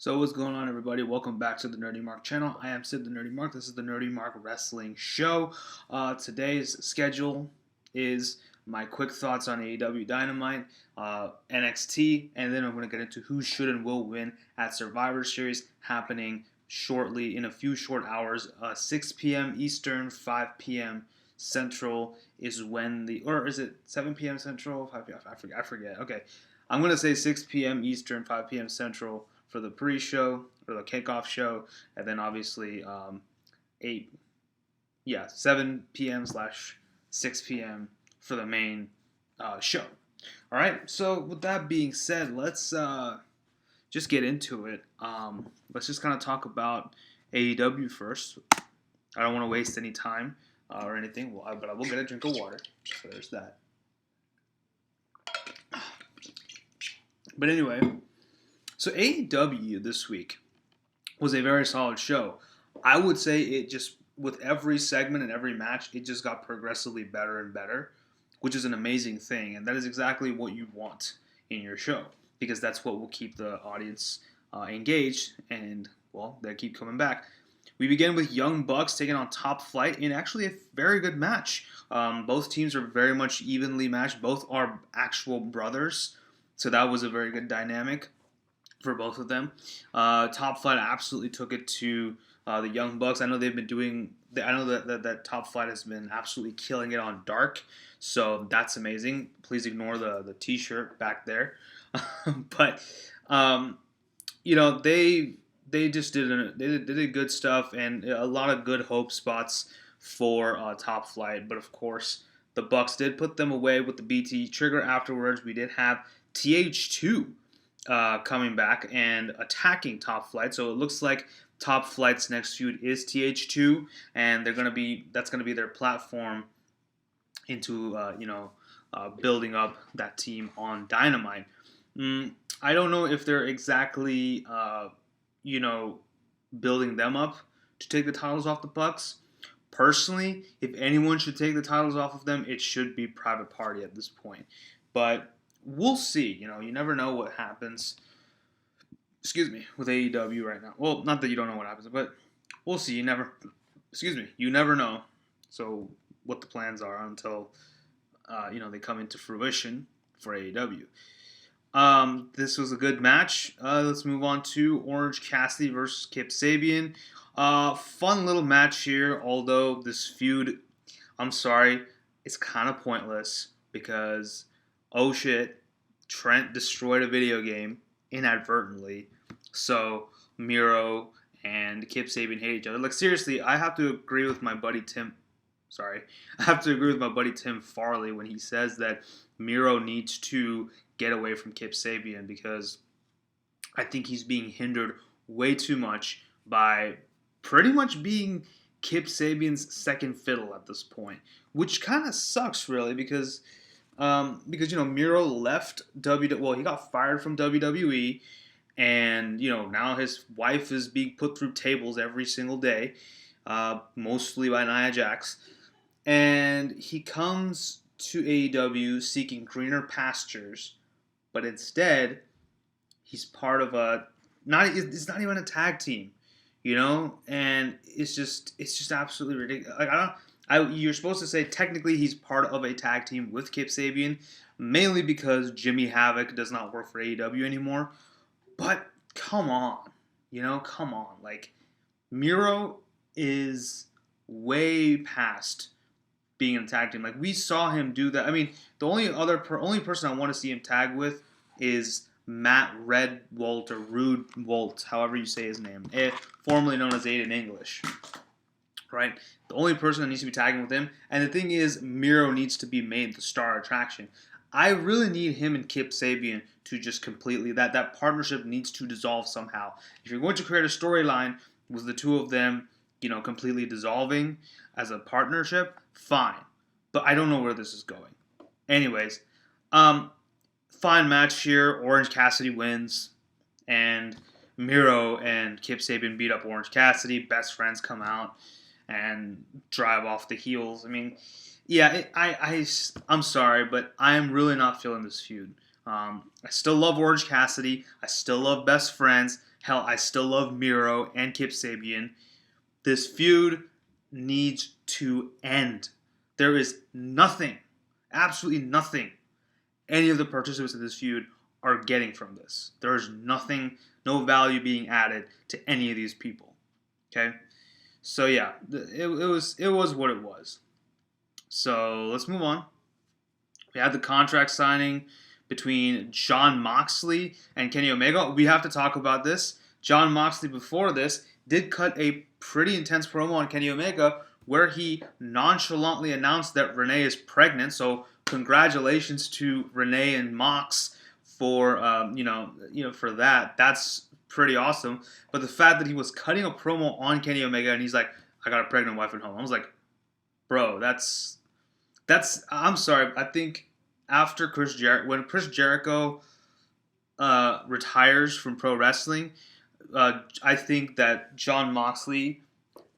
So what's going on, everybody? Welcome back to the NerdyMark channel. I am Sid the NerdyMark. This is the NerdyMark Wrestling Show. Today's schedule is my quick thoughts on AEW Dynamite, NXT, and then I'm going to get into who should and will win at Survivor Series happening shortly in a few short hours. 6 p.m. Eastern, 5 p.m. Central is when or is it 7 p.m. Central? 5 p.m. I forget. Okay, I'm going to say 6 p.m. Eastern, 5 p.m. Central for the pre-show or the kickoff show, and then obviously 7 p.m. / 6 p.m. for the main show. All right. So with that being said, let's just get into it. Let's just kind of talk about AEW first. I don't want to waste any time or anything, but I will get a drink of water. So there's that. But anyway. So AEW this week was a very solid show. I would say it just, with every segment and every match, it just got progressively better and better, which is an amazing thing. And that is exactly what you want in your show, because that's what will keep the audience engaged and, well, they keep coming back. We begin with Young Bucks taking on Top Flight in actually a very good match. Both teams are very much evenly matched. Both are actual brothers, so that was a very good dynamic for both of them. Top Flight absolutely took it to the Young Bucks. I know they've been doing. I know that Top Flight has been absolutely killing it on Dark, so that's amazing. Please ignore the T-shirt back there, but they just did good stuff and a lot of good hope spots for Top Flight. But of course, the Bucks did put them away with the BT trigger. Afterwards, we did have TH2 coming back and attacking Top Flight. So it looks like Top Flight's next feud is TH2, and that's gonna be their platform into building up that team on Dynamite. I don't know if they're exactly building them up to take the titles off the Bucks. Personally, if anyone should take the titles off of them, it should be Private Party at this point. But we'll see. You never know what happens. With AEW right now. Well, not that you don't know what happens, but we'll see. You never know. So what the plans are until they come into fruition for AEW. This was a good match. Let's move on to Orange Cassidy versus Kip Sabian. Fun little match here. Although this feud, I'm sorry, it's kind of pointless because, oh shit, Trent destroyed a video game inadvertently. So Miro and Kip Sabian hate each other. Like, seriously, I have to agree with my buddy Tim. I have to agree with my buddy Tim Farley when he says that Miro needs to get away from Kip Sabian, because I think he's being hindered way too much by pretty much being Kip Sabian's second fiddle at this point, which kind of sucks, really, because Miro left he got fired from WWE, and now his wife is being put through tables every single day, mostly by Nia Jax, and he comes to AEW seeking greener pastures, but instead he's part of it's not even a tag team, and it's just absolutely ridiculous. Like, you're supposed to say technically he's part of a tag team with Kip Sabian, mainly because Jimmy Havoc does not work for AEW anymore. But come on, like, Miro is way past being in a tag team. Like, we saw him do that. I mean, the only person I want to see him tag with is Matt Redwolt or Rude Wolt, however you say his name, formerly known as Aiden English. Right? The only person that needs to be tagging with him. And the thing is, Miro needs to be made the star attraction. I really need him and Kip Sabian to just completely, that partnership needs to dissolve somehow. If you're going to create a storyline with the two of them, completely dissolving as a partnership, fine. But I don't know where this is going. Anyways, fine match here. Orange Cassidy wins, and Miro and Kip Sabian beat up Orange Cassidy. Best friends come out and drive off the heels. I mean, yeah, I'm sorry, but I'm really not feeling this feud. I still love Orange Cassidy. I still love Best Friends. Hell, I still love Miro and Kip Sabian. This feud needs to end. There is nothing, absolutely nothing, any of the participants in this feud are getting from this. There is nothing, no value being added to any of these people. Okay, so yeah, it was what it was. So let's move on. We had the contract signing between Jon Moxley and Kenny Omega. We have to talk about this. Jon Moxley, before this, did cut a pretty intense promo on Kenny Omega where he nonchalantly announced that Renee is pregnant. So congratulations to Renee and Mox for for that. That's pretty awesome. But the fact that he was cutting a promo on Kenny Omega and he's like, "I got a pregnant wife at home," I was like, "Bro, that's." I'm sorry. I think after when Chris Jericho retires from pro wrestling, I think that Jon Moxley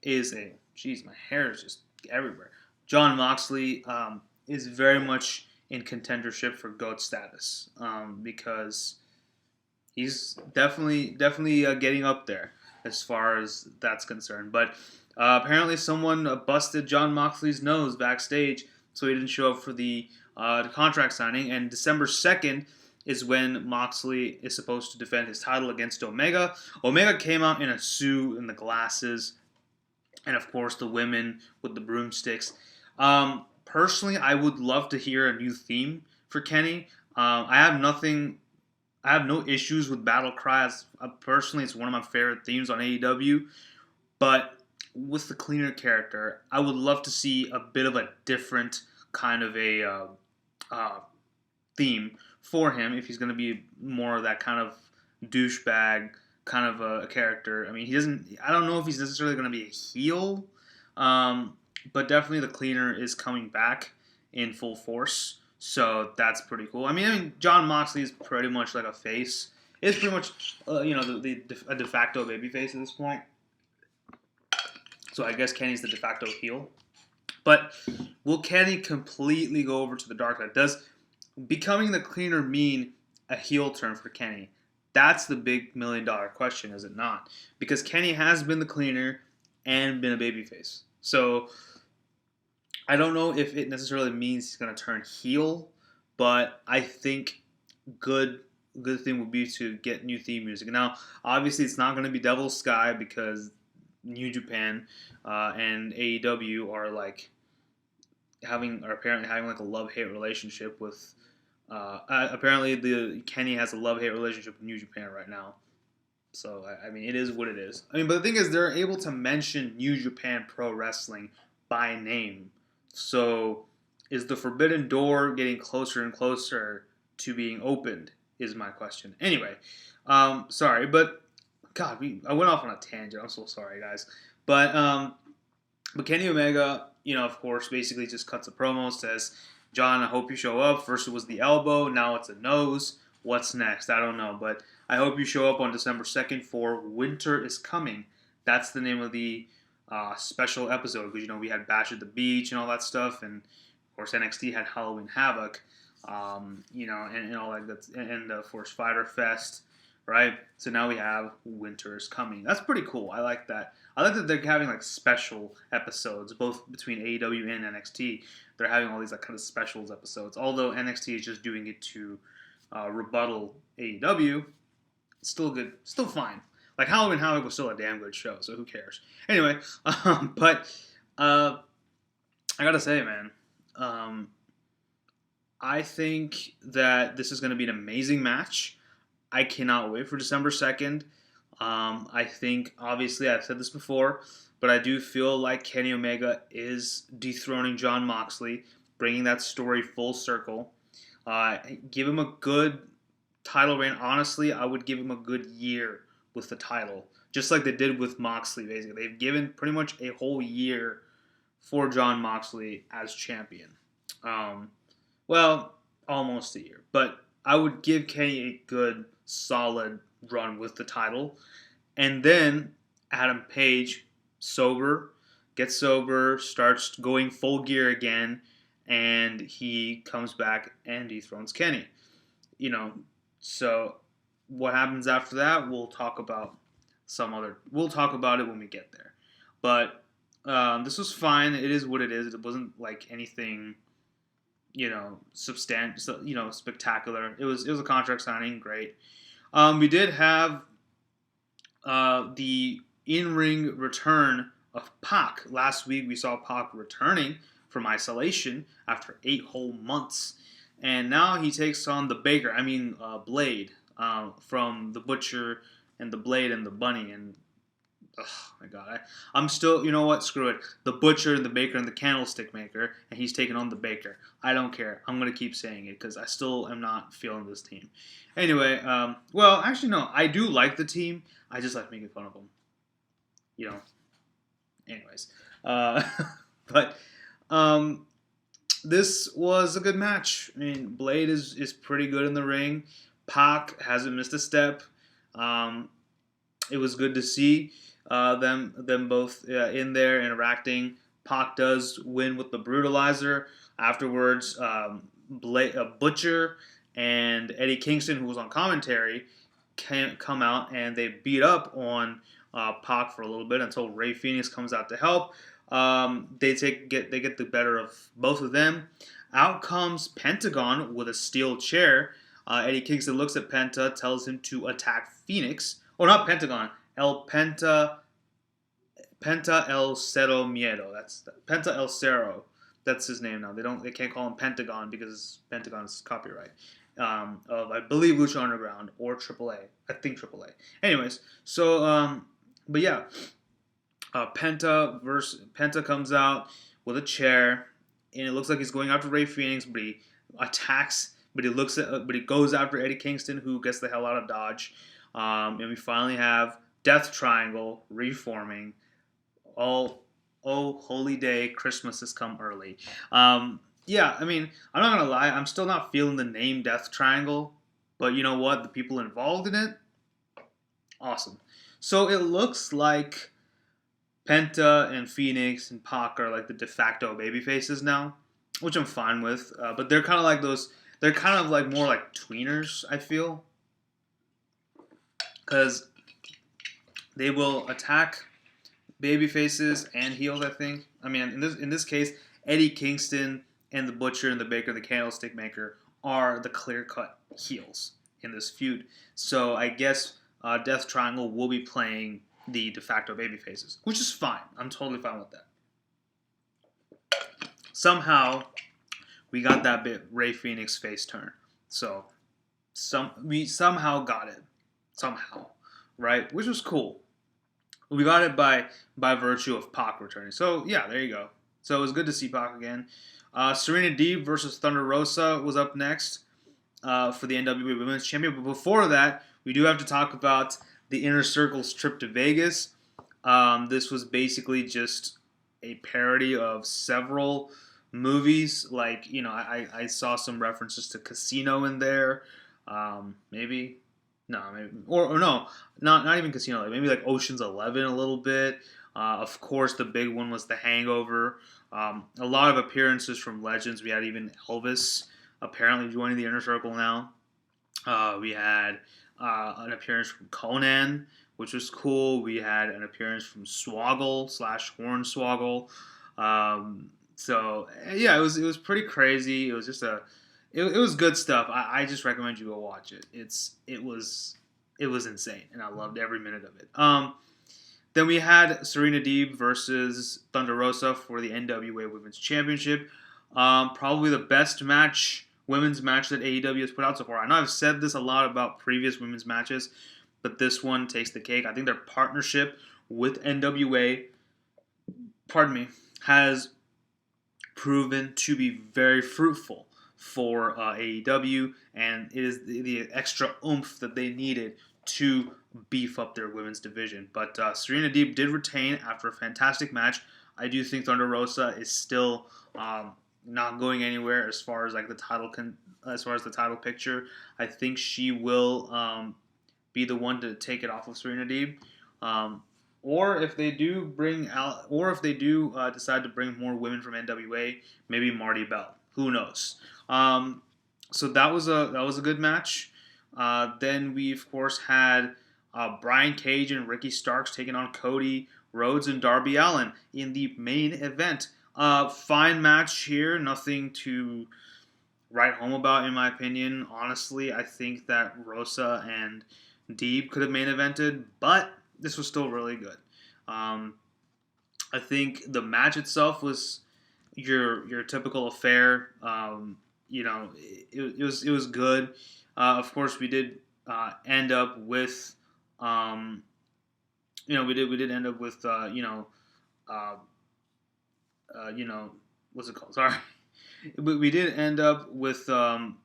is a. Jeez, my hair is just everywhere. Jon Moxley is very much in contendership for GOAT status because he's definitely getting up there as far as that's concerned. But apparently, someone busted Jon Moxley's nose backstage, so he didn't show up for the contract signing. And December 2nd is when Moxley is supposed to defend his title against Omega. Omega came out in a suit and the glasses, and of course the women with the broomsticks. Personally, I would love to hear a new theme for Kenny. I have no issues with Battle Cries. Personally, it's one of my favorite themes on AEW. But with the cleaner character, I would love to see a bit of a different kind of a theme for him if he's going to be more of that kind of douchebag kind of a character. I mean, I don't know if he's necessarily going to be a heel, but definitely the cleaner is coming back in full force. So that's pretty cool. I mean, Jon Moxley is pretty much like a face. It's pretty much, a de facto babyface at this point. So I guess Kenny's the de facto heel. But will Kenny completely go over to the dark side? Does becoming the cleaner mean a heel turn for Kenny? That's the big $1 million question, is it not? Because Kenny has been the cleaner and been a babyface. So I don't know if it necessarily means he's going to turn heel, but I think good thing would be to get new theme music. Now, obviously, it's not going to be Devil's Sky because New Japan and AEW are apparently having like a love-hate relationship with. Apparently, Kenny has a love-hate relationship with New Japan right now. So I mean, it is what it is. I mean, but the thing is, they're able to mention New Japan Pro Wrestling by name. So is the Forbidden Door getting closer and closer to being opened? Is my question. Anyway, sorry, but God, I went off on a tangent. I'm so sorry, guys. But Kenny Omega, of course, basically just cuts a promo, says, "John, I hope you show up." First it was the elbow, now it's a nose. What's next? I don't know, but I hope you show up on December 2nd for Winter is Coming. That's the name of the special episode because we had Bash at the Beach and all that stuff, and of course NXT had Halloween Havoc, and all that, and of course Fighter Fest. Right, so now we have Winter is Coming. That's pretty cool. I like that. I like that they're having like special episodes, both between AEW and NXT. They're having all these like kind of specials episodes. Although NXT is just doing it to rebuttal AEW, it's still good, still fine. Like Halloween Havoc was still a damn good show, so who cares? Anyway, but I gotta say, man, I think that this is going to be an amazing match. I cannot wait for December 2nd. I think, obviously, I've said this before, but I do feel like Kenny Omega is dethroning Jon Moxley, bringing that story full circle. Give him a good title reign. Honestly, I would give him a good year with the title, just like they did with Moxley, basically. They've given pretty much a whole year for Jon Moxley as champion. Well, almost a year, but I would give Kenny a good, solid run with the title. And then Adam Page, gets sober, starts going full gear again, and he comes back and dethrones Kenny. So what happens after that, we'll talk about We'll talk about it when we get there. But this was fine. It is what it is. It wasn't like anything, spectacular. It was a contract signing. Great. We did have the in-ring return of Pac. Last week we saw Pac returning from isolation after 8 whole months. And now he takes on the Blade, from the Butcher and the Blade and the Bunny. And, oh my God, I'm still, you know what, screw it. The Butcher and the Baker and the Candlestick Maker, and he's taking on the Baker. I don't care. I'm going to keep saying it because I still am not feeling this team. Anyway, actually, no, I do like the team. I just like making fun of them. Anyways. But this was a good match. I mean, Blade is pretty good in the ring. Pac hasn't missed a step. It was good to see them both in there interacting. Pac does win with the brutalizer. Afterwards, Butcher and Eddie Kingston, who was on commentary, come out and they beat up on Pac for a little bit until Rey Fenix comes out to help. They get the better of both of them. Out comes Pentagon with a steel chair. Eddie Kingston looks at Penta, tells him to attack Phoenix. Or not Pentagon, Penta El Cero Miedo. That's Penta El Cero. That's his name now. They can't call him Pentagon because Pentagon is copyright. Of I believe Lucha Underground or AAA. I think AAA. Anyways, so but yeah. Penta comes out with a chair, and it looks like he's going after Rey Fenix, but he attacks. But he goes after Eddie Kingston, who gets the hell out of Dodge. And we finally have Death Triangle reforming. Oh, holy day! Christmas has come early. Yeah, I mean, I'm not gonna lie. I'm still not feeling the name Death Triangle, but you know what? The people involved in it, awesome. So it looks like Penta and Phoenix and Pac are like the de facto baby faces now, which I'm fine with. But they're kind of like those. They're kind of like more like tweeners, I feel, because they will attack baby faces and heels. I think. I mean, in this case, Eddie Kingston and the Butcher and the Baker and the Candlestick Maker are the clear-cut heels in this feud. So I guess Death Triangle will be playing the de facto baby faces, which is fine. I'm totally fine with that. Somehow, we got that bit Rey Fenix face turn. So, we somehow got it. Somehow. Right? Which was cool. We got it by virtue of Pac returning. So, yeah, there you go. So, it was good to see Pac again. Serena Deeb versus Thunder Rosa was up next for the NWA Women's Champion. But before that, we do have to talk about the Inner Circle's trip to Vegas. This was basically just a parody of several movies. Like, I saw some references to Casino in there. Maybe. No, maybe. Or no, not even Casino. Like maybe like Ocean's 11 a little bit. Of course, the big one was The Hangover. A lot of appearances from legends. We had even Elvis apparently joining the Inner Circle now. We had an appearance from Conan, which was cool. We had an appearance from Swoggle / Hornswoggle. So yeah, it was pretty crazy. It was just it was good stuff. I just recommend you go watch it. It was insane, and I loved every minute of it. Then we had Serena Deeb versus Thunder Rosa for the NWA Women's Championship. Probably the best women's match that AEW has put out so far. I know I've said this a lot about previous women's matches, but this one takes the cake. I think their partnership with NWA, has proven to be very fruitful for AEW, and it is the extra oomph that they needed to beef up their women's division. But Serena Deeb did retain after a fantastic match. I do think Thunder Rosa is still not going anywhere as far as like the title picture. I think she will be the one to take it off of Serena Deeb. Or if they do decide to bring more women from NWA, maybe Marty Bell. Who knows? So that was a good match. Then we, of course, had Brian Cage and Ricky Starks taking on Cody Rhodes and Darby Allin in the main event. Fine match here. Nothing to write home about, in my opinion. Honestly, I think that Rosa and Deeb could have main evented, but this was still really good. I think the match itself was your typical affair. It was good. Of course, we did end up with we did end up with uh, what's it called? Sorry, we did end up with Team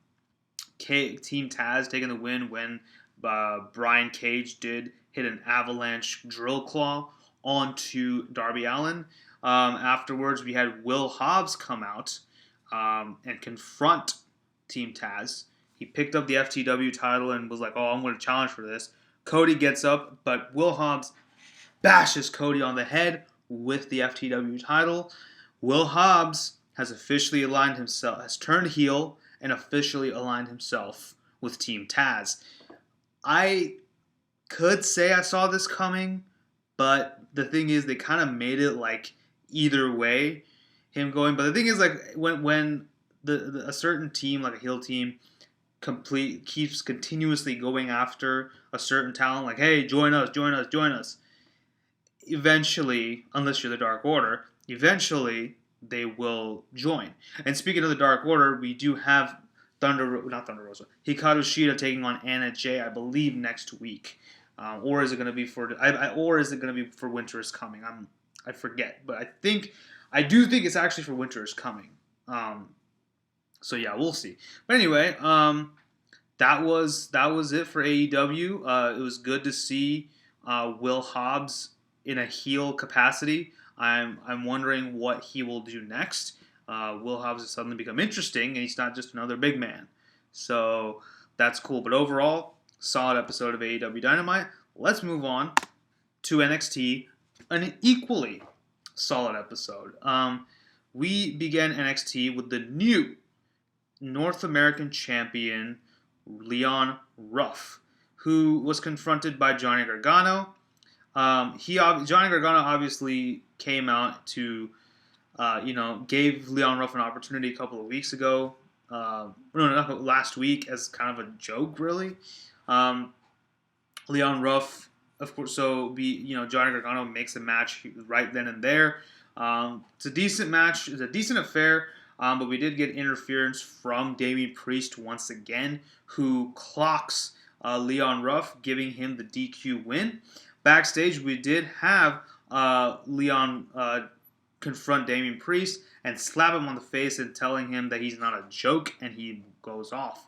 Taz taking the win when Brian Cage did hit an avalanche drill claw onto Darby Allin. Afterwards, we had Will Hobbs come out and confront Team Taz. He picked up the FTW title and was like, "Oh, I'm going to challenge for this." Cody gets up, but Will Hobbs bashes Cody on the head with the FTW title. Will Hobbs has officially aligned himself, has turned heel and officially aligned himself with Team Taz. I could say I saw this coming, but the thing is, they kind of made it like either way, him going. But the thing is, like when a certain team, like a heel team, keeps continuously going after a certain talent, like, hey, join us, join us, join us. Eventually, unless you're the Dark Order, eventually they will join. And speaking of the Dark Order, we do have not Thunder Rosa, Hikaru Shida taking on Anna Jay, I believe, next week. Or is it going to be for Winter is Coming? I forget, but I do think it's actually for Winter is Coming. So yeah, we'll see. But anyway, that was it for AEW. It was good to see Will Hobbs in a heel capacity. I'm wondering what he will do next. Will Hobbs has suddenly become interesting, and he's not just another big man. So that's cool. But overall, solid episode of AEW Dynamite. Let's move on to NXT, an equally solid episode. We began NXT with the new North American champion, Leon Ruff, who was confronted by Johnny Gargano. Johnny Gargano obviously came out to, gave Leon Ruff an opportunity a couple of weeks ago. Last week as kind of a joke, really. Leon Ruff, of course, Johnny Gargano makes a match right then and there. It's a decent match. It's a decent affair. But we did get interference from Damian Priest once again, who clocks Leon Ruff, giving him the DQ win. Backstage, we did have Leon confront Damian Priest and slap him on the face and telling him that he's not a joke, and he goes off.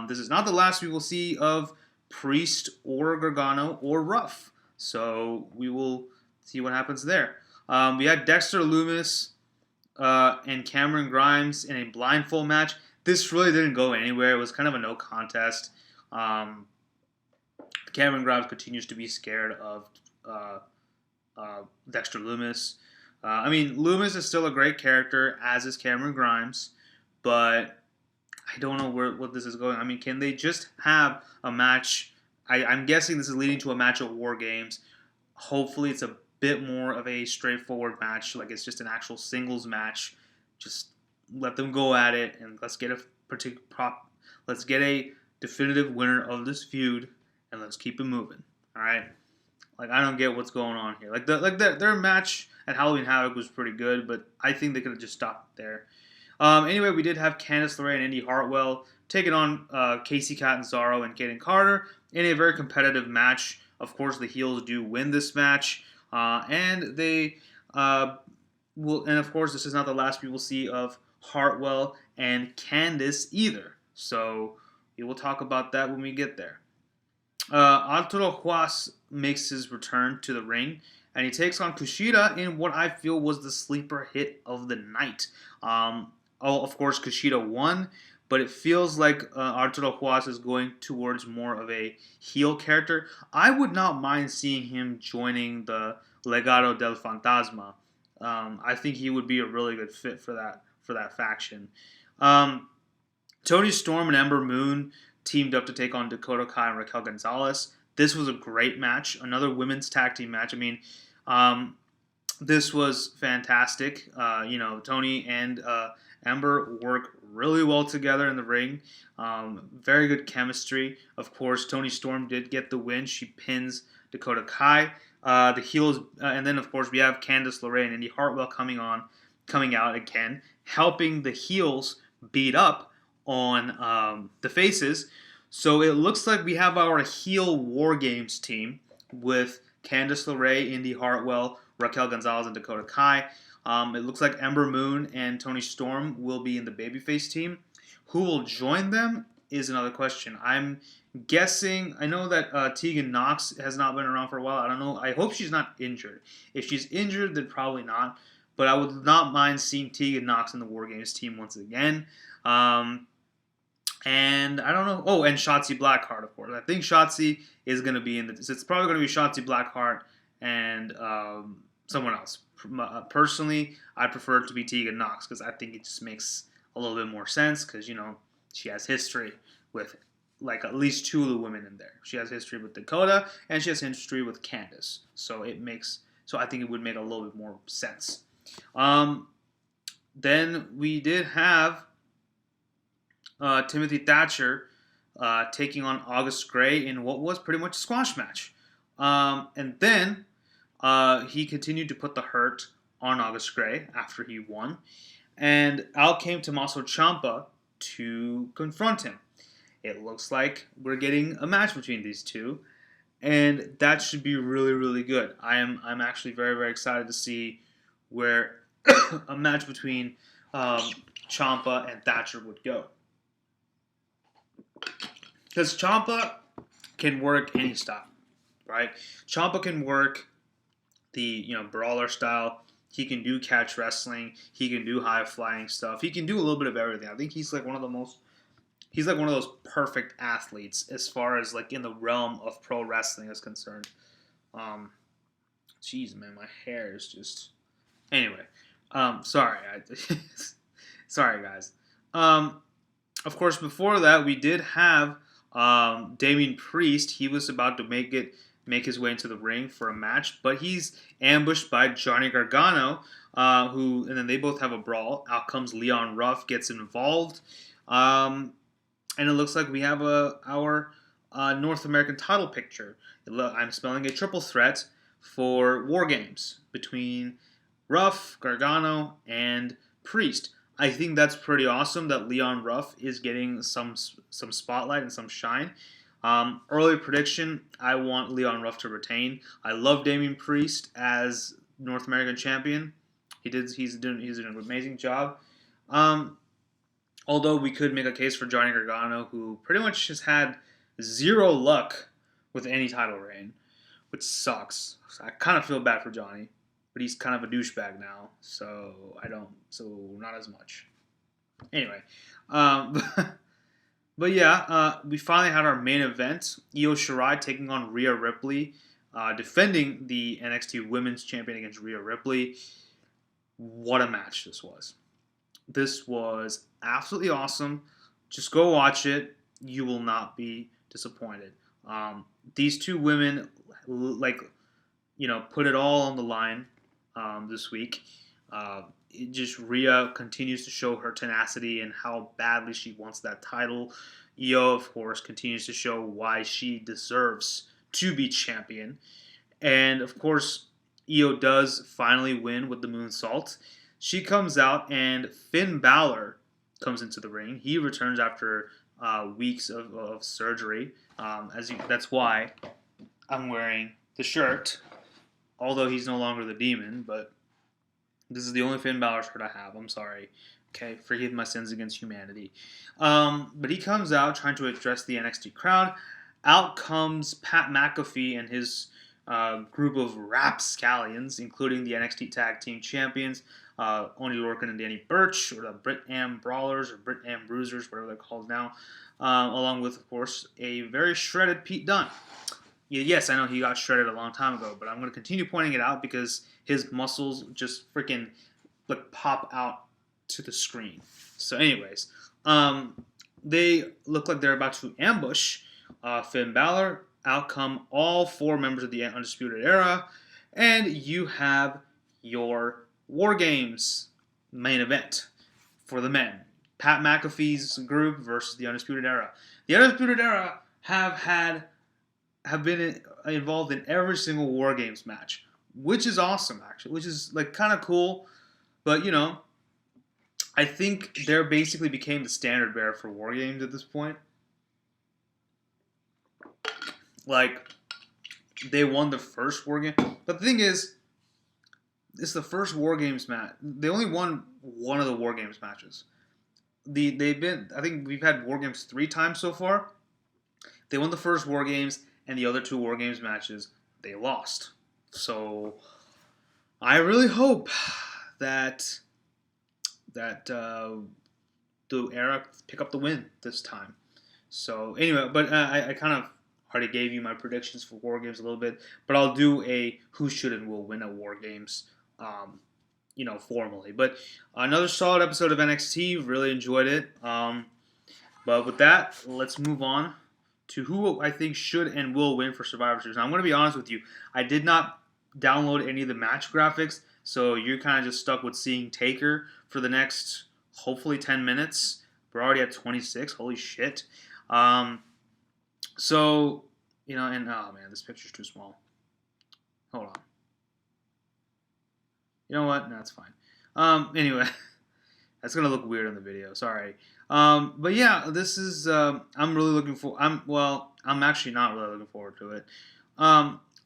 This is not the last we will see of Priest or Gargano or Ruff, so we will see what happens there. We had Dexter Lumis and Cameron Grimes in a blindfold match. This really didn't go anywhere. It was kind of a no contest. Cameron Grimes continues to be scared of Dexter Lumis. Lumis is still a great character, as is Cameron Grimes, but I don't know what this is going. Can they just have a match? I'm guessing this is leading to a match at War Games. Hopefully it's a bit more of a straightforward match, like it's just an actual singles match. Just let them go at it, and let's get a definitive winner of this feud, and let's keep it moving. All right, like I don't get what's going on here. Their match at Halloween Havoc was pretty good, but I think they could have just stopped there. Anyway, we did have Candice LeRae and Indy Hartwell taking on Casey Catanzaro and Kaden Carter in a very competitive match. Of course, the heels do win this match. And they will, and of course, this is not the last we will see of Hartwell and Candice either. So we will talk about that when we get there. Arturo Juas makes his return to the ring, and he takes on Kushida in what I feel was the sleeper hit of the night. Of course, Kushida won, but it feels like Arturo Juas is going towards more of a heel character. I would not mind seeing him joining the Legado del Fantasma. I think he would be a really good fit for that faction. Tony Storm and Ember Moon teamed up to take on Dakota Kai and Raquel Gonzalez. This was a great match, another women's tag team match. I mean, this was fantastic. Tony and Ember work really well together in the ring. Very good chemistry. Of course, Toni Storm did get the win. She pins Dakota Kai. The heels, and then of course we have Candice LeRae and Indy Hartwell coming out again, helping the heels beat up on the faces. So it looks like we have our heel War Games team with Candice LeRae, Indy Hartwell, Raquel Gonzalez, and Dakota Kai. It looks like Ember Moon and Toni Storm will be in the babyface team. Who will join them is another question. I'm guessing, I know that Tegan Nox has not been around for a while. I don't know. I hope she's not injured. If she's injured, then probably not. But I would not mind seeing Tegan Nox in the War Games team once again. And I don't know. Oh, and Shotzi Blackheart, of course. I think Shotzi is going to be in the... It's probably going to be Shotzi Blackheart and someone else. Personally, I prefer it to be Tegan Nox because I think it just makes a little bit more sense because, she has history with like at least two of the women in there. She has history with Dakota and she has history with Candice. So I think it would make a little bit more sense. Then we did have Timothy Thatcher taking on August Gray in what was pretty much a squash match. And then he continued to put the hurt on August Gray after he won. And out came Tommaso Ciampa to confront him. It looks like we're getting a match between these two. And that should be really, really good. I'm actually very, very excited to see where a match between Ciampa and Thatcher would go. Because Ciampa can work any style, right? Ciampa can work the brawler style. He can do catch wrestling. He can do high flying stuff. He can do a little bit of everything. I think he's like one of those perfect athletes as far as like in the realm of pro wrestling is concerned. Jeez, man, my hair is just. Anyway, sorry, sorry guys. Of course, before that, we did have Damian Priest. He was about to make his way into the ring for a match, but he's ambushed by Johnny Gargano, and then they both have a brawl. Out comes Leon Ruff, gets involved, and it looks like we have our North American title picture. I'm spelling a triple threat for War Games between Ruff, Gargano, and Priest. I think that's pretty awesome that Leon Ruff is getting some spotlight and some shine. Early prediction, I want Leon Ruff to retain. I love Damian Priest as North American champion. He's doing an amazing job. Although we could make a case for Johnny Gargano, who pretty much has had zero luck with any title reign, which sucks. So I kind of feel bad for Johnny, but he's kind of a douchebag now, so not as much. Anyway, but yeah, we finally had our main event. Io Shirai taking on Rhea Ripley, defending the NXT Women's Champion against Rhea Ripley. What a match this was. This was absolutely awesome. Just go watch it. You will not be disappointed. These two women, put it all on the line this week. Rhea continues to show her tenacity and how badly she wants that title. Io, of course, continues to show why she deserves to be champion. And, of course, Io does finally win with the moonsault. She comes out, and Finn Balor comes into the ring. He returns after weeks of surgery. That's why I'm wearing the shirt, although he's no longer the demon, but this is the only Finn Balor shirt I have. I'm sorry. Okay, forgive my sins against humanity. But he comes out trying to address the NXT crowd. Out comes Pat McAfee and his group of rapscallions, including the NXT Tag Team Champions, Oney Lorcan and Danny Burch, or the Brit Am Brawlers, or Brit Am Bruisers, whatever they're called now, along with, of course, a very shredded Pete Dunne. Yes, I know he got shredded a long time ago, but I'm going to continue pointing it out because his muscles just freaking pop out to the screen. So anyways, they look like they're about to ambush Finn Balor. Out come all 4 members of the Undisputed Era, and you have your War Games main event for the men. Pat McAfee's group versus the Undisputed Era. The Undisputed Era have been involved in every single War Games match, which is awesome, actually, which is like kind of cool. But I think they're basically became the standard bearer for War Games at this point. Like, they won the first War Game. But the thing is, it's the first War Games match. They only won one of the War Games matches. I think we've had War Games 3 times so far. They won the first War Games, and the other 2 War Games matches, they lost. So, I really hope that the Era pick up the win this time. So, anyway, but I kind of already gave you my predictions for War Games a little bit, but I'll do a who should and will win at War Games, formally. But another solid episode of NXT. Really enjoyed it. But with that, let's move on to who I think should and will win for Survivor Series. Now, I'm going to be honest with you. I did not download any of the match graphics, so you're kind of just stuck with seeing Taker for the next, hopefully, 10 minutes. We're already at 26. Holy shit. So, and oh man, this picture's too small. Hold on. You know what? No, it's fine. Anyway, that's gonna look weird in the video. Sorry. But yeah, this is. I'm really looking for. I'm actually not really looking forward to it.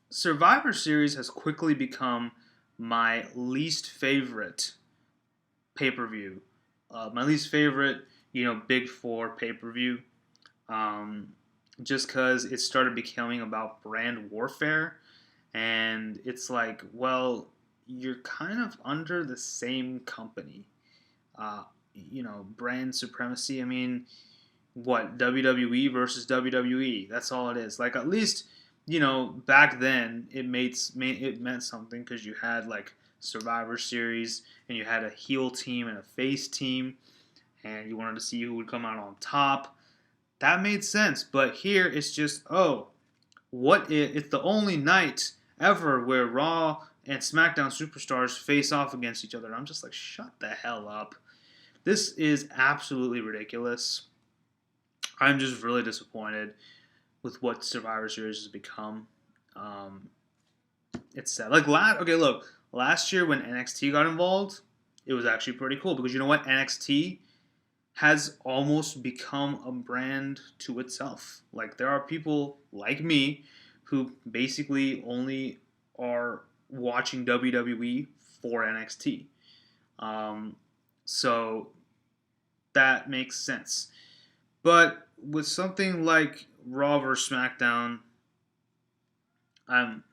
Survivor Series has quickly become my least favorite pay-per-view. My least favorite, Big Four pay-per-view. Just because it started becoming about brand warfare, and it's like, well, you're kind of under the same company, brand supremacy. I mean, what, WWE versus WWE? That's all it is. Like, at least, back then it meant something because you had like Survivor Series and you had a heel team and a face team, and you wanted to see who would come out on top. That made sense, but here it's just, what if it's the only night ever where Raw and SmackDown superstars face off against each other? I'm just like, shut the hell up. This is absolutely ridiculous. I'm just really disappointed with what Survivor Series has become. It's sad. Like, last year when NXT got involved, it was actually pretty cool because you know what? NXT has almost become a brand to itself. Like, there are people like me who basically only are watching WWE for NXT. So that makes sense. But with something like Raw vs. SmackDown, I'm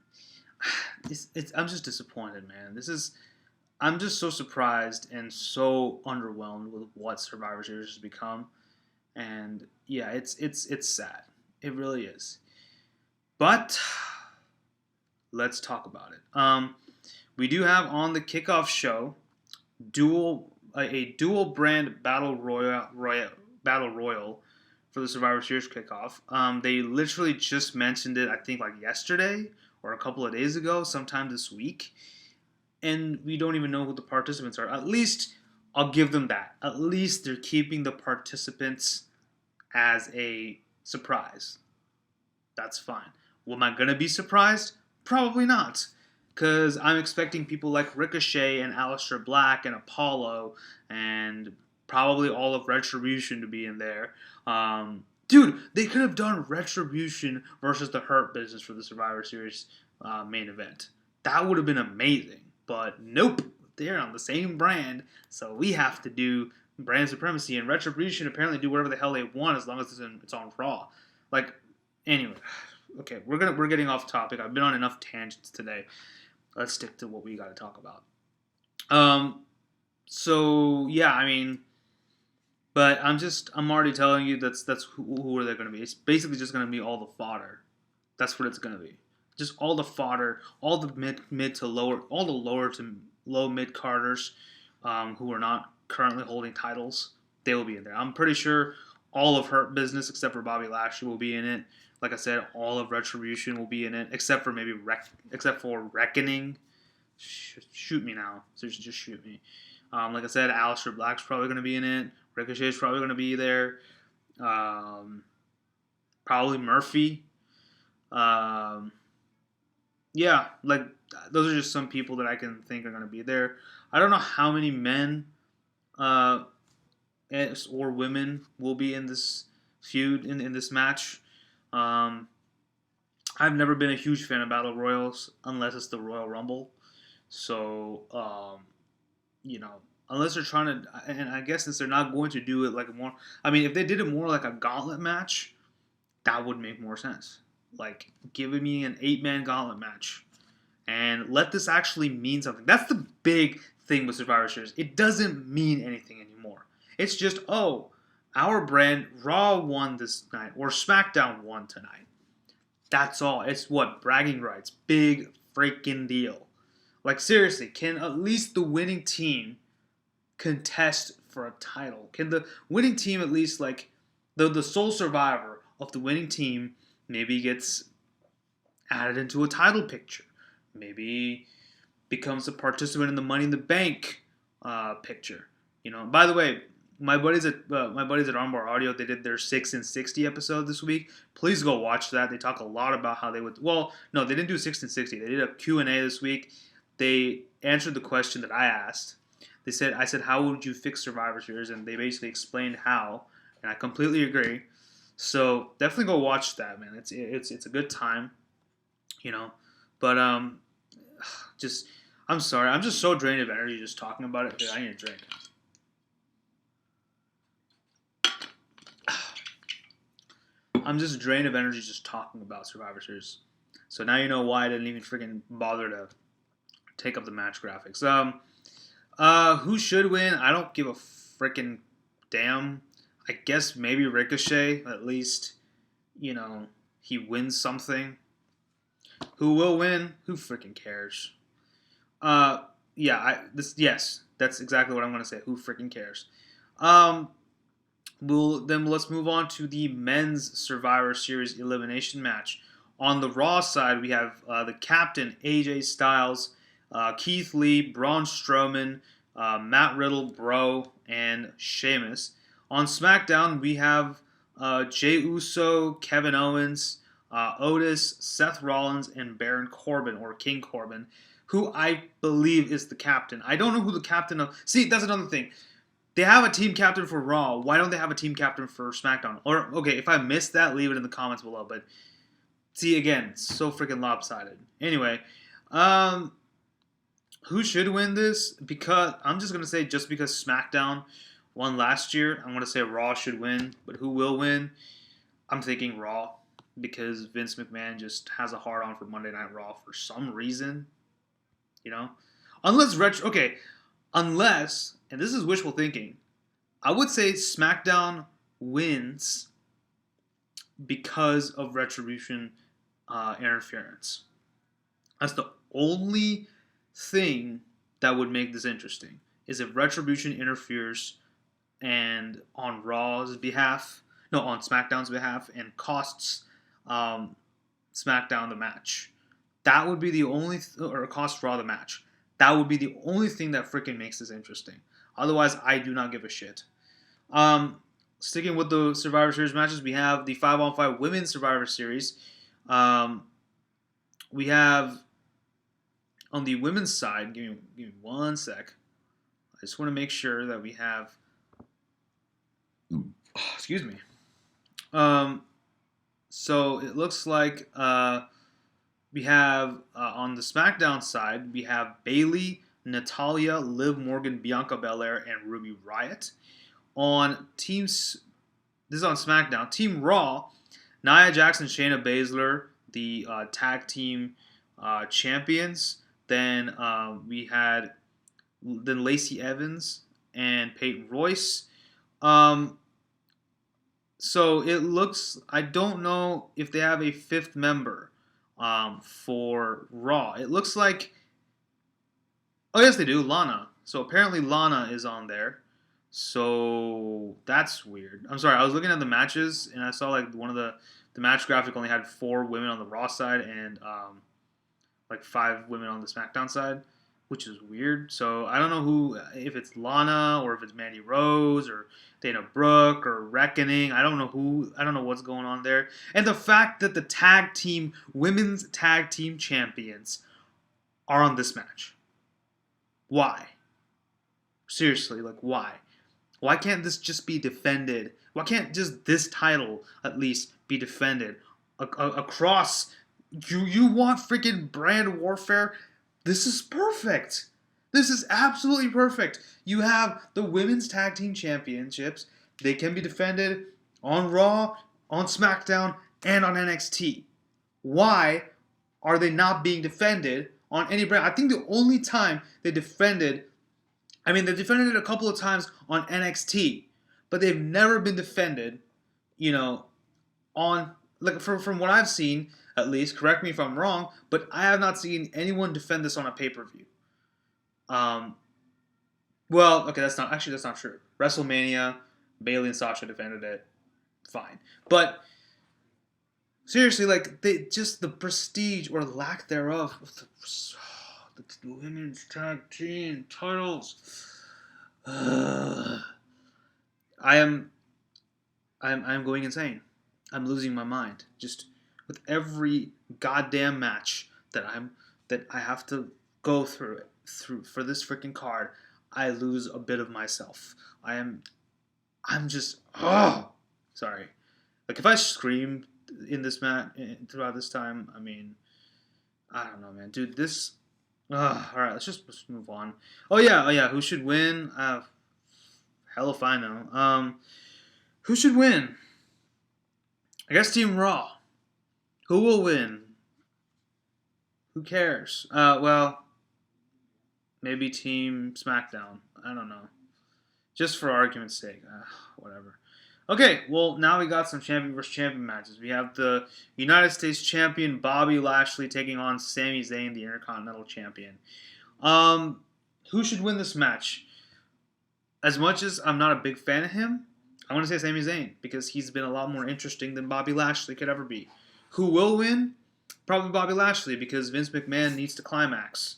just disappointed, man. I'm just so surprised and so underwhelmed with what Survivor Series has become, and yeah, it's sad. It really is. But let's talk about it. We do have on the kickoff show a dual brand battle royal for the Survivor Series kickoff. They literally just mentioned it, I think, like yesterday or a couple of days ago, sometime this week. And we don't even know who the participants are. At least I'll give them that. At least they're keeping the participants as a surprise. That's fine. Well, am I going to be surprised? Probably not. Because I'm expecting people like Ricochet and Aleister Black and Apollo and probably all of Retribution to be in there. Dude, they could have done Retribution versus the Hurt Business for the Survivor Series main event. That would have been amazing. But nope, they're on the same brand, so we have to do brand supremacy, and Retribution apparently do whatever the hell they want as long as it's on Raw. Like, anyway, okay, we're getting off topic. I've been on enough tangents today. Let's stick to what we got to talk about. So yeah, I mean, but I'm already telling you that's who are they going to be? It's basically just going to be all the fodder. That's what it's going to be. Just all the fodder, all the mid to lower, all the lower to low mid carders who are not currently holding titles, they will be in there. I'm pretty sure all of Hurt Business except for Bobby Lashley will be in it. Like I said, all of Retribution will be in it, except for Reckoning. Shoot me now. Seriously, just shoot me. Like I said, Aleister Black's probably going to be in it. Ricochet's probably going to be there. Probably Murphy. Yeah, like those are just some people that I can think are going to be there. I don't know how many men or women will be in this feud, in this match. I've never been a huge fan of Battle Royals unless it's the Royal Rumble. So, unless they're trying to, and I guess since they're not going to do it like if they did it more like a gauntlet match, that would make more sense. Like, giving me an 8-man gauntlet match. And let this actually mean something. That's the big thing with Survivor Series. It doesn't mean anything anymore. It's just, our brand, Raw won this night, or SmackDown won tonight. That's all. It's bragging rights. Big freaking deal. Like, seriously, can at least the winning team contest for a title? Can the winning team at least, like, the sole survivor of the winning team maybe gets added into a title picture? Maybe becomes a participant in the Money in the Bank picture. By the way, my buddies at Armbar Audio, they did their 6 and 60 episode this week. Please go watch that. They talk a lot about how they would. Well, no, they didn't do 6 and 60. They did a Q&A this week. They answered the question that I asked. I said, how would you fix Survivor Series? And they basically explained how, and I completely agree. So definitely go watch that, man. It's a good time, But I'm sorry. I'm just so drained of energy just talking about it. Dude, I need a drink. I'm just drained of energy just talking about Survivor Series. So now you know why I didn't even freaking bother to take up the match graphics. Who should win? I don't give a freaking damn. I guess maybe Ricochet. At least, he wins something. Who will win? Who freaking cares? Yes, that's exactly what I'm going to say. Who freaking cares? Let's move on to the men's Survivor Series elimination match. On the Raw side, we have the captain, AJ Styles, Keith Lee, Braun Strowman, Matt Riddle, Bro, and Sheamus. On SmackDown, we have Jey Uso, Kevin Owens, Otis, Seth Rollins, and Baron Corbin, or King Corbin, who I believe is the captain. I don't know who the captain of... See, that's another thing. They have a team captain for Raw. Why don't they have a team captain for SmackDown? Or, okay, if I missed that, leave it in the comments below. But, see, again, it's so freaking lopsided. Anyway, who should win this? Because, I'm just going to say just because SmackDown won last year, I'm going to say Raw should win. But who will win? I'm thinking Raw. Because Vince McMahon just has a hard-on for Monday Night Raw for some reason. Unless, and this is wishful thinking, I would say SmackDown wins because of Retribution interference. That's the only thing that would make this interesting, is if Retribution interferes and on SmackDown's behalf and costs SmackDown the match. That would be the only, or cost Raw the match. That would be the only thing that freaking makes this interesting. Otherwise, I do not give a shit. Sticking with the Survivor Series matches, we have the 5-on-5 Women's Survivor Series. We have, on the women's side, give me 1 sec. I just want to make sure that we have, excuse me. So it looks like we have, on the SmackDown side, we have Bayley, Natalya, Liv Morgan, Bianca Belair, and Ruby Riott. This is on SmackDown. Team Raw, Nia Jax and Shayna Baszler, the tag team champions. Then we had Lacey Evans and Peyton Royce. So it looks, I don't know if they have a 5th member for Raw. It looks like, oh yes they do, Lana. So apparently Lana is on there. So that's weird. I'm sorry. I was looking at the matches and I saw like one of the match graphic only had 4 women on the Raw side and like 5 women on the SmackDown side, which is weird. So I don't know who, if it's Lana or if it's Mandy Rose or Dana Brooke or Reckoning. I don't know who. I don't know what's going on there. And the fact that the women's tag team champions are on this match. Why? Seriously, like why? Why can't this just be defended? Why can't just this title at least be defended across? You want freaking brand warfare? This is perfect. This is absolutely perfect. You have the women's tag team championships. They can be defended on Raw, on SmackDown, and on NXT. Why are they not being defended on any brand? I think the only time they defended, they defended it a couple of times on NXT, but they've never been defended, on, like, from what I've seen, at least, correct me if I'm wrong, but I have not seen anyone defend this on a pay-per-view. Well, okay, that's not true. WrestleMania, Bayley and Sasha defended it, fine. But seriously, like, the prestige or lack thereof of the women's tag team titles. I'm going insane. I'm losing my mind. Just with every goddamn match that I have to go through for this freaking card, I lose a bit of myself. I'm just sorry. Like if I screamed in this match throughout this time, I don't know, man, dude. This. All right, let's move on. Oh yeah. Who should win? Hell if I know. Who should win? I guess Team Raw. Who will win? Who cares? Well, maybe Team SmackDown. I don't know. Just for argument's sake. Whatever. Okay, well, now we got some champion versus champion matches. We have the United States champion Bobby Lashley taking on Sami Zayn, the Intercontinental champion. Who should win this match? As much as I'm not a big fan of him, I want to say Sami Zayn because he's been a lot more interesting than Bobby Lashley could ever be. Who will win? Probably Bobby Lashley because Vince McMahon needs to climax.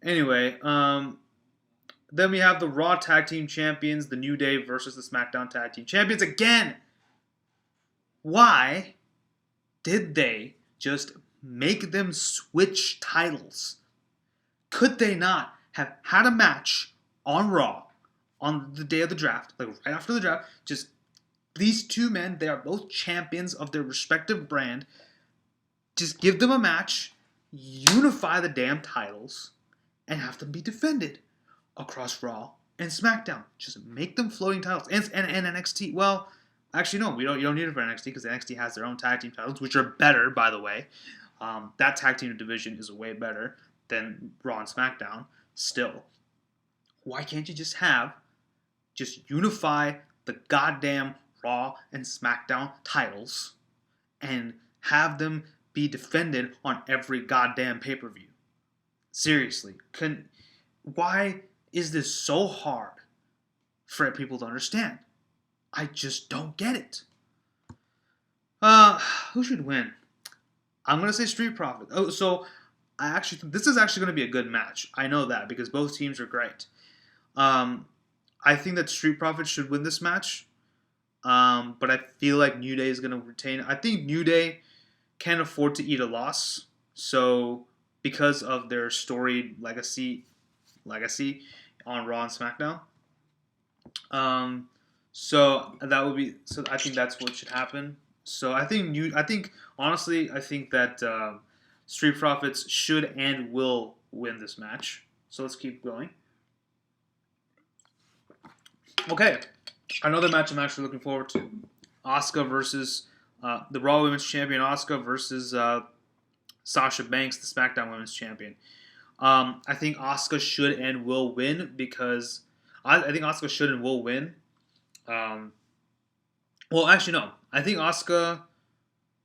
Anyway, then we have the Raw Tag Team Champions, the New Day versus the SmackDown Tag Team Champions again. Why did they just make them switch titles? Could they not have had a match on Raw on the day of the draft, like right after the draft? Just these two men, they are both champions of their respective brand. Just give them a match, unify the damn titles, and have them be defended across Raw and SmackDown. Just make them floating titles. And NXT. Well, actually, no. You don't need it for NXT because NXT has their own tag team titles, which are better, by the way. That tag team division is way better than Raw and SmackDown. Still, why can't you just unify the goddamn Raw and SmackDown titles and have them be defended on every goddamn pay-per-view? Seriously, why is this so hard for people to understand? I just don't get it. Who should win? I'm gonna say Street Profits. Oh, so I actually think this is actually gonna be a good match. I know that because both teams are great. I think that Street Profits should win this match. But I feel like New Day is gonna retain. I think New Day can't afford to eat a loss. So because of their storied legacy on Raw and SmackDown. So I think that's what should happen. So I think that Street Profits should and will win this match. So let's keep going. Okay, another match I'm actually looking forward to: Asuka versus the Raw Women's Champion Asuka versus Sasha Banks, the SmackDown Women's Champion. I think Asuka should and will win because I think Asuka should and will win. Well, actually, no. I think Asuka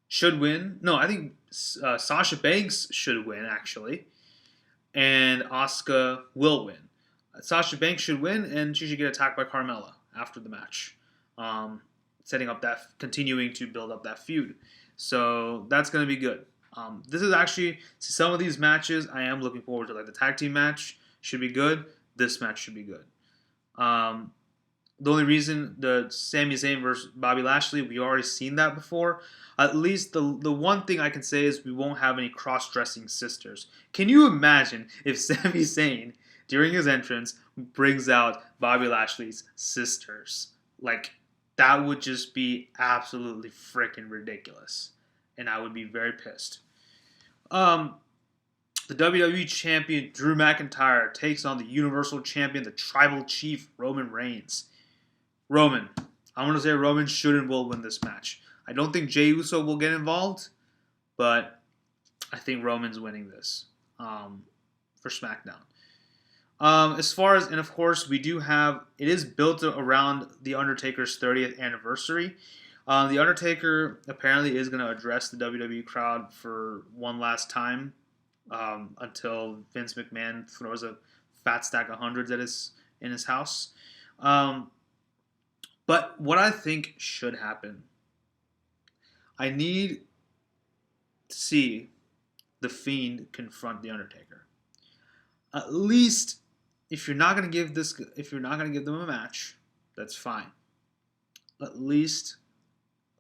should win. No, I think Sasha Banks should win, actually. And Asuka will win. Sasha Banks should win, and she should get attacked by Carmella after the match, setting up that, continuing to build up that feud. So that's going to be good. This is actually, some of these matches I am looking forward to. Like the tag team match should be good. This match should be good. The only reason the Sami Zayn versus Bobby Lashley, we already seen that before. At least the one thing I can say is we won't have any cross-dressing sisters. Can you imagine if Sami Zayn, during his entrance, brings out Bobby Lashley's sisters? Like, that would just be absolutely freaking ridiculous. And I would be very pissed. The WWE Champion Drew McIntyre takes on the Universal Champion, the Tribal Chief, Roman Reigns. Roman. I want to say Roman should and will win this match. I don't think Jey Uso will get involved, but I think Roman's winning this for SmackDown. As far as, and of course, we do have, it is built around The Undertaker's 30th anniversary. The Undertaker apparently is going to address the WWE crowd for one last time until Vince McMahon throws a fat stack of hundreds in his house. But what I think should happen, I need to see The Fiend confront The Undertaker. At least, if you're not going to give them a match, that's fine. At least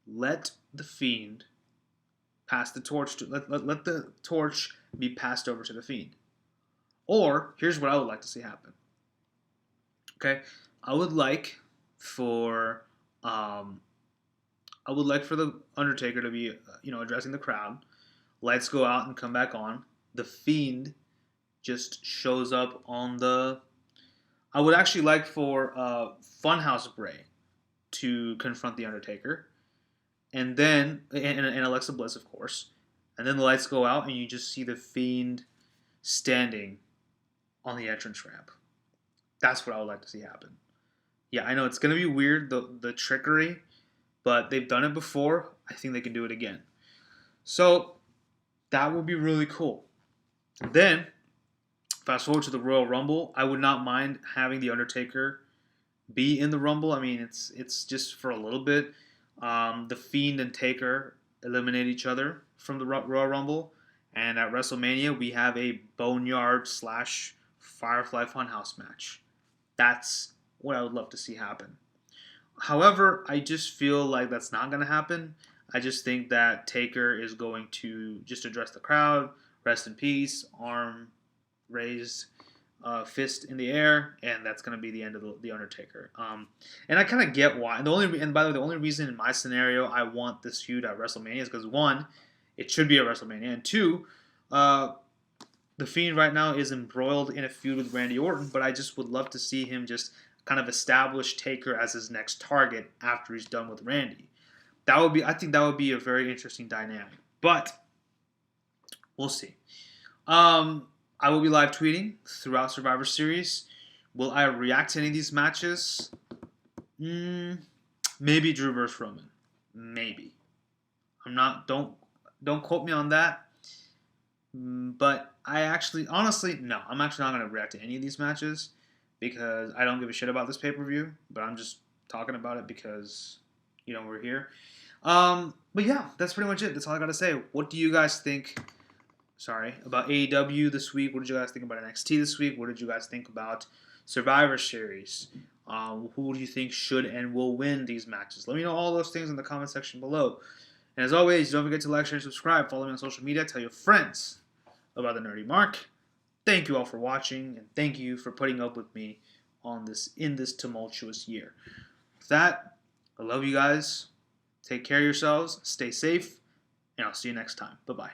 let The Fiend pass the torch to let the torch be passed over to The Fiend. Or here's what I would like to see happen. Okay, I would like for the Undertaker to be addressing the crowd. Lights go out and come back on. The Fiend just shows up on the. I would actually like for Funhouse Bray to confront the Undertaker, and then and Alexa Bliss, of course, and then the lights go out and you just see the Fiend standing on the entrance ramp. That's what I would like to see happen. Yeah, I know it's gonna be weird, the trickery, but they've done it before. I think they can do it again. So that would be really cool. Then, fast forward to the Royal Rumble. I would not mind having the Undertaker be in the Rumble. I mean, it's just for a little bit. The Fiend and Taker eliminate each other from the Royal Rumble, and at WrestleMania we have a Boneyard / Firefly Funhouse match. That's what I would love to see happen. However, I just feel like that's not going to happen. I just think that Taker is going to just address the crowd, rest in peace, arm raised, fist in the air, and that's going to be the end of the Undertaker. And I kind of get why. And by the way, the only reason in my scenario I want this feud at WrestleMania is because, one, it should be at WrestleMania, and two, The Fiend right now is embroiled in a feud with Randy Orton, but I just would love to see him just kind of establish Taker as his next target after he's done with Randy. I think that would be a very interesting dynamic. But we'll see. I will be live tweeting throughout Survivor Series. Will I react to any of these matches? Maybe Drew vs. Roman. Maybe. I'm not. Don't quote me on that. But honestly, no. I'm actually not going to react to any of these matches because I don't give a shit about this pay-per-view. But I'm just talking about it because, we're here. But yeah, that's pretty much it. That's all I got to say. What do you guys think? About AEW this week? What did you guys think about NXT this week? What did you guys think about Survivor Series? Who do you think should and will win these matches? Let me know all those things in the comment section below. And as always, don't forget to like, share, and subscribe. Follow me on social media. Tell your friends about the Nerdy Mark. Thank you all for watching, and thank you for putting up with me in this tumultuous year. With that, I love you guys. Take care of yourselves. Stay safe, and I'll see you next time. Bye-bye.